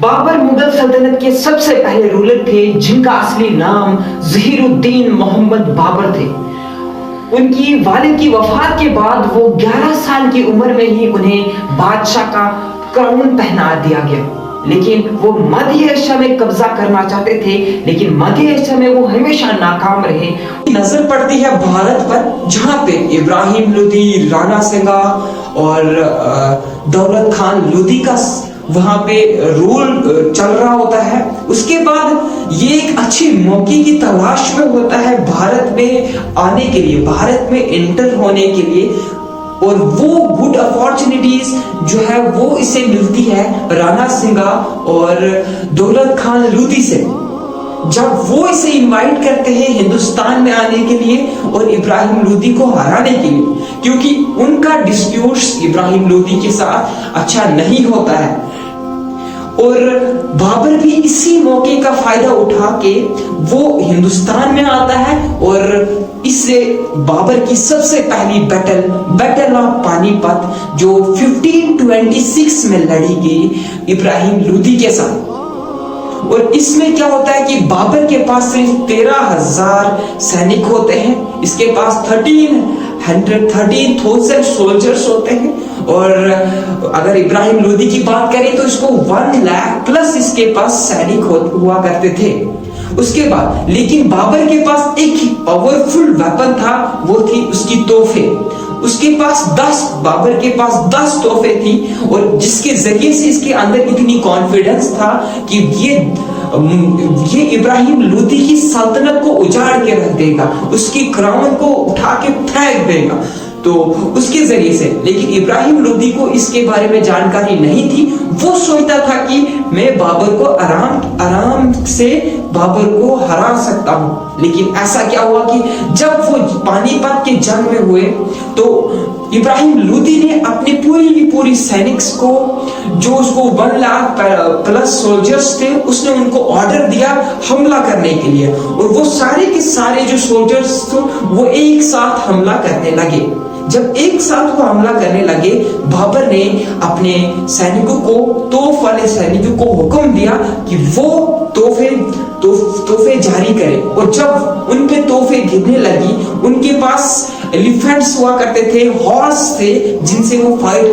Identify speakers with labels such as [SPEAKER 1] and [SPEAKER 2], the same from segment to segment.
[SPEAKER 1] बाबर मुगल सल्तनत के सबसे पहले रूलर थे जिनका असली नाम ज़हीरुद्दीन मोहम्मद बाबर थे। उनकी वालिद की वफात के बाद वो 11 साल की उम्र में ही उन्हें बादशाह का क्राउन पहना दिया गया। लेकिन वो मध्य एशिया में कब्जा करना चाहते थे, लेकिन मध्य एशिया में वो हमेशा नाकाम रहे।
[SPEAKER 2] नजर पड़ती है भारत पर, जहाँ पे इब्राहिम लोदी, राणा संगा और दौलत खान लोदी का वहां पे रूल चल रहा होता है। उसके बाद ये एक अच्छे मौके की तलाश में होता है भारत में आने के लिए, भारत में एंटर होने के लिए, और वो गुड अपॉर्चुनिटीज जो है वो इसे मिलती है राणा सिंगा और दौलत खान लोदी से। जब वो इसे इनवाइट करते हैं हिंदुस्तान में आने के लिए और इब्राहिम लोदी को हराने के लिए, क्योंकि उनका डिस्प्यूट्स इब्राहिम लोदी के साथ अच्छा नहीं होता है, और बाबर भी इसी मौके का फायदा उठा के वो हिंदुस्तान में आता है और इससे बाबर की सबसे पहली बैटल ऑफ पानीपत जो 1526 में लड़ी गई इब्राहिम लोदी के साथ। और इसमें क्या होता है कि बाबर के पास सिर्फ 13,000 सैनिक होते हैं, इसके पास 13,000 सोल्जर्स होते हैं, और अगर इब्राहिम लोदी की बात करें तो इसको 1 लाख प्लस इसके पास सैनिक हुआ करते थे। उसके बाद लेकिन बाबर के पास एक पावरफुल वेपन था, वो थी उसकी तोफे। उसके पास बाबर के पास 10 तोहफे थी, और जिसके जरिए से इसके अंदर इतनी कॉन्फिडेंस था कि ये इब्राहिम लोदी की सल्तनत को उजाड़ के रख देगा, उसकी क्राउन को उठा के फेंक देगा। तो उसके जरिए से, लेकिन इब्राहिम लोदी को इसके बारे में जानकारी नहीं थी। वो सोचता था कि मैं बाबर को आराम से बाबर को हरा सकता हूं। लेकिन ऐसा क्या हुआ कि जब वो पानीपत के जंग में हुए तो इब्राहिम लोदी ने अपनी पूरी सैनिक्स को, जो उसको 1 लाख प्लस सोल्जर्स थे, उसने उनको ऑर्डर दिया हमला करने के लिए, और वो सारे के सारे जो सोल्जर्स थे वो एक साथ हमला करने लगे। जब एक साथ वो हमला करने लगे, बाबर ने अपने सैनिकों को, तोफ वाले सैनिकों को हुक्म दिया कि वो तोहफे जारी करें। और जब उन पे तोहफे गिरने लगी, उनके पास एलिफेंट्स हुआ करते थे, हॉर्स थे, जिनसे वो फाइट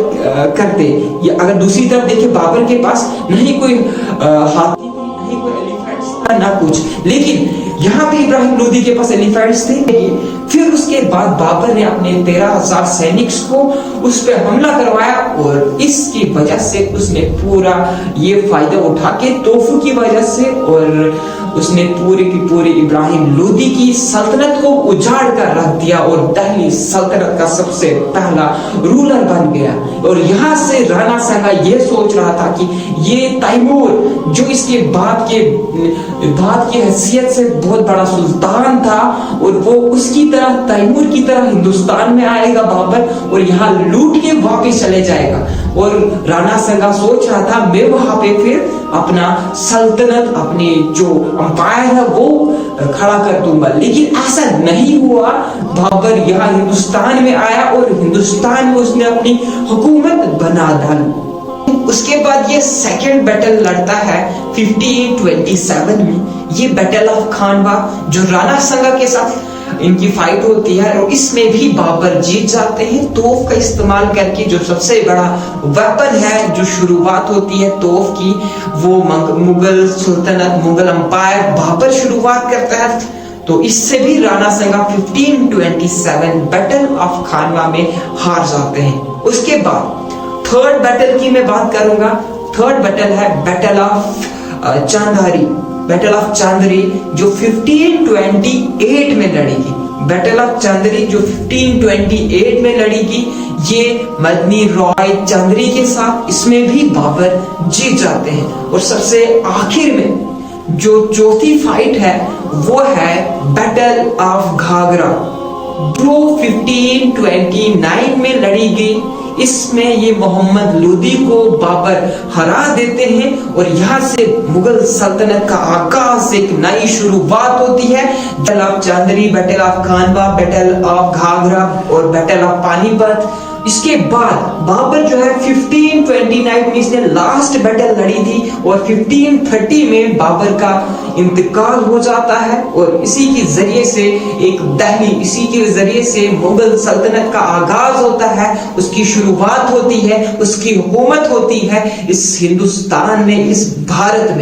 [SPEAKER 2] करते। या अगर दूसरी तरफ देखे, बाबर के पास नहीं कोई हाथी, नहीं कोई एलिफेंट्स, ना कुछ, लेकिन यहाँ पे इब्राहिम लोदी के पास एलिफेंट्स थे। फिर उसके बाद बाबर ने अपने 13,000 सैनिक्स को उस पर हमला करवाया, और इसकी वजह से उसने पूरा ये फायदा उठा के तोहफों की वजह से, और उसने पूरी की पूरी इब्राहिम लोदी की सल्तनत को उजाड़ कर रख दिया, और दिल्ली सल्तनत का सबसे पहला रूलर बन गया। और यहाँ से राणा संगा ये सोच रहा था कि ये तैमूर, जो इसके बाद की हैसियत से बहुत बड़ा सुल्तान था, और वो उसकी तरह तैमूर की तरह हिंदुस्तान में आएगा बाबर, और यहाँ लूट के वापस चले जाएगा। और राणा संगा सोच रहा था मैं वहां पे फिर अपना सल्तनत, अपनी जो अंपायर है वो खड़ा कर दूंगा। लेकिन ऐसा नहीं हुआ। बाबर यहाँ हिंदुस्तान में आया और हिंदुस्तान में उसने अपनी हुकूमत बना डाली। उसके बाद ये सेकंड बैटल लड़ता है 1527 में, ये बैटल ऑफ खानवा, जो राणा संगा के साथ इनकी फाइट होती है, और इसमें भी बाबर जीत जाते हैं। तोफ का इस्तेमाल करके, जो सबसे बड़ा वेपन है, जो शुरुआत होती है तोफ की, वो मुगल सुल्तानत, मुगल अंपायर बाबर शुरुआत करता है। तो इससे भी राणा संगा 1527 बैटल ऑफ खानवा में हार जाते हैं। उसके बाद थर्ड बैटल की मैं बात करूंगा। थर्ड बैटल है बैटल ऑफ चांदारी, बैटल ऑफ चांदरी, जो 1528 में लड़ेगी। बैटल ऑफ चांदरी जो 1528 में लड़ेगी, ये मदनी रॉय चांदरी के साथ, इसमें भी बाबर जीत जाते हैं। और सबसे आखिर में जो चौथी फाइट है वो है बैटल ऑफ घाघरा, जो 1529 में लड़ी गई। इसमें ये मोहम्मद लोदी को बाबर हरा देते हैं, और यहाँ से मुगल सल्तनत का आगाज, एक नई शुरुआत होती है। Battle of Chanderi, battle of Khanwa, battle of Ghaghra और बैटल ऑफ पानीपत,
[SPEAKER 1] इसके बाद बाबर जो है 1529 में इसने लास्ट बैटल लड़ी थी और 1530 में बाबर का इंतकाल हो जाता है और इसी के जरिए से एक दिल्ली, इसी के जरिए से मुगल सल्तनत का आगाज होता है, उसकी शुरुआत होती है, उसकी हुकूमत होती है इस हिंदुस्तान में, इस भारत में।